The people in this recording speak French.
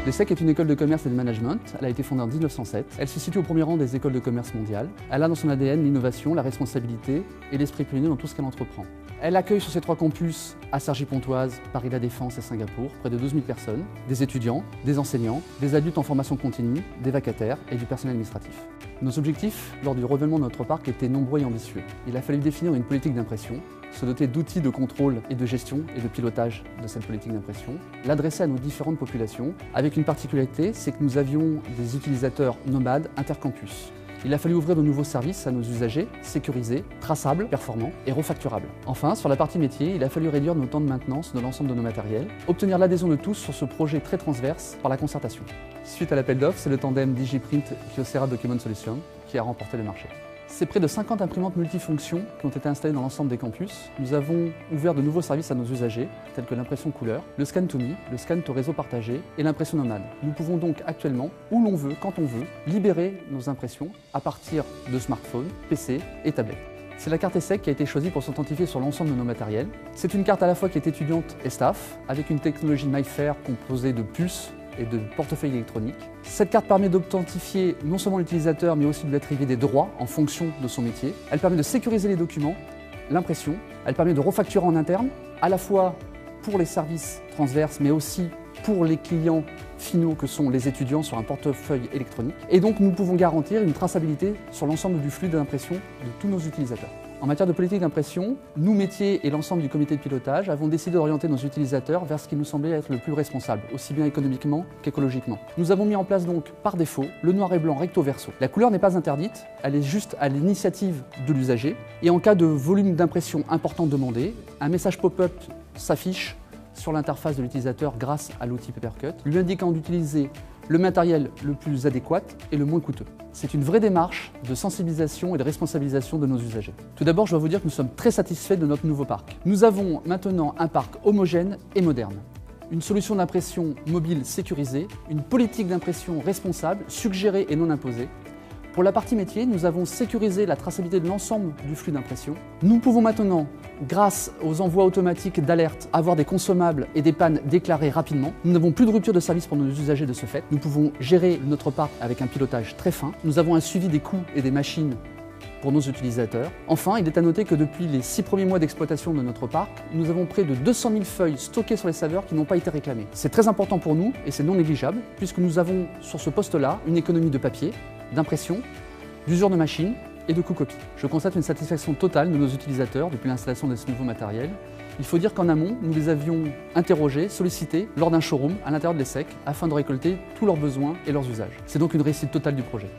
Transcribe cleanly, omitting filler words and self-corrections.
L'ESSEC est une école de commerce et de management. Elle a été fondée en 1907. Elle se situe au premier rang des écoles de commerce mondiales. Elle a dans son ADN l'innovation, la responsabilité et l'esprit pionnier dans tout ce qu'elle entreprend. Elle accueille sur ses 3 campus, à Cergy-Pontoise, Paris La Défense et Singapour, près de 12 000 personnes, des étudiants, des enseignants, des adultes en formation continue, des vacataires et du personnel administratif. Nos objectifs, lors du renouvellement de notre parc, étaient nombreux et ambitieux. Il a fallu définir une politique d'impression, se doter d'outils de contrôle et de gestion et de pilotage de cette politique d'impression, l'adresser à nos différentes populations, avec une particularité, c'est que nous avions des utilisateurs nomades intercampus. Il a fallu ouvrir de nouveaux services à nos usagers, sécurisés, traçables, performants et refacturables. Enfin, sur la partie métier, il a fallu réduire nos temps de maintenance de l'ensemble de nos matériels, obtenir l'adhésion de tous sur ce projet très transverse par la concertation. Suite à l'appel d'offres, c'est le tandem DigiPrint-Kyocera Document Solutions qui a remporté le marché. C'est près de 50 imprimantes multifonctions qui ont été installées dans l'ensemble des campus. Nous avons ouvert de nouveaux services à nos usagers, tels que l'impression couleur, le scan to me, le scan to réseau partagé et l'impression nomade. Nous pouvons donc actuellement, où l'on veut, quand on veut, libérer nos impressions à partir de smartphones, PC et tablettes. C'est la carte ESSEC qui a été choisie pour s'authentifier sur l'ensemble de nos matériels. C'est une carte à la fois qui est étudiante et staff, avec une technologie MyFair composée de puces et de portefeuille électronique. Cette carte permet d'authentifier non seulement l'utilisateur, mais aussi de lui attribuer des droits en fonction de son métier. Elle permet de sécuriser les documents, l'impression. Elle permet de refacturer en interne, à la fois pour les services transverses, mais aussi pour les clients finaux que sont les étudiants sur un portefeuille électronique. Et donc nous pouvons garantir une traçabilité sur l'ensemble du flux d'impression de tous nos utilisateurs. En matière de politique d'impression, nous, métiers et l'ensemble du comité de pilotage, avons décidé d'orienter nos utilisateurs vers ce qui nous semblait être le plus responsable, aussi bien économiquement qu'écologiquement. Nous avons mis en place donc, par défaut, le noir et blanc recto verso. La couleur n'est pas interdite, elle est juste à l'initiative de l'usager. Et en cas de volume d'impression important demandé, un message pop-up s'affiche sur l'interface de l'utilisateur grâce à l'outil Papercut, lui indiquant d'utiliser le matériel le plus adéquat et le moins coûteux. C'est une vraie démarche de sensibilisation et de responsabilisation de nos usagers. Tout d'abord, je dois vous dire que nous sommes très satisfaits de notre nouveau parc. Nous avons maintenant un parc homogène et moderne. Une solution d'impression mobile sécurisée, une politique d'impression responsable, suggérée et non imposée. Pour la partie métier, nous avons sécurisé la traçabilité de l'ensemble du flux d'impression. Nous pouvons maintenant, grâce aux envois automatiques d'alerte, avoir des consommables et des pannes déclarées rapidement. Nous n'avons plus de rupture de service pour nos usagers de ce fait. Nous pouvons gérer notre parc avec un pilotage très fin. Nous avons un suivi des coûts et des machines pour nos utilisateurs. Enfin, il est à noter que depuis les 6 premiers mois d'exploitation de notre parc, nous avons près de 200 000 feuilles stockées sur les serveurs qui n'ont pas été réclamées. C'est très important pour nous et c'est non négligeable puisque nous avons sur ce poste-là une économie de papier, d'impression, d'usure de machines et de coût-copie. Je constate une satisfaction totale de nos utilisateurs depuis l'installation de ce nouveau matériel. Il faut dire qu'en amont, nous les avions interrogés, sollicités lors d'un showroom à l'intérieur de l'ESSEC afin de récolter tous leurs besoins et leurs usages. C'est donc une réussite totale du projet.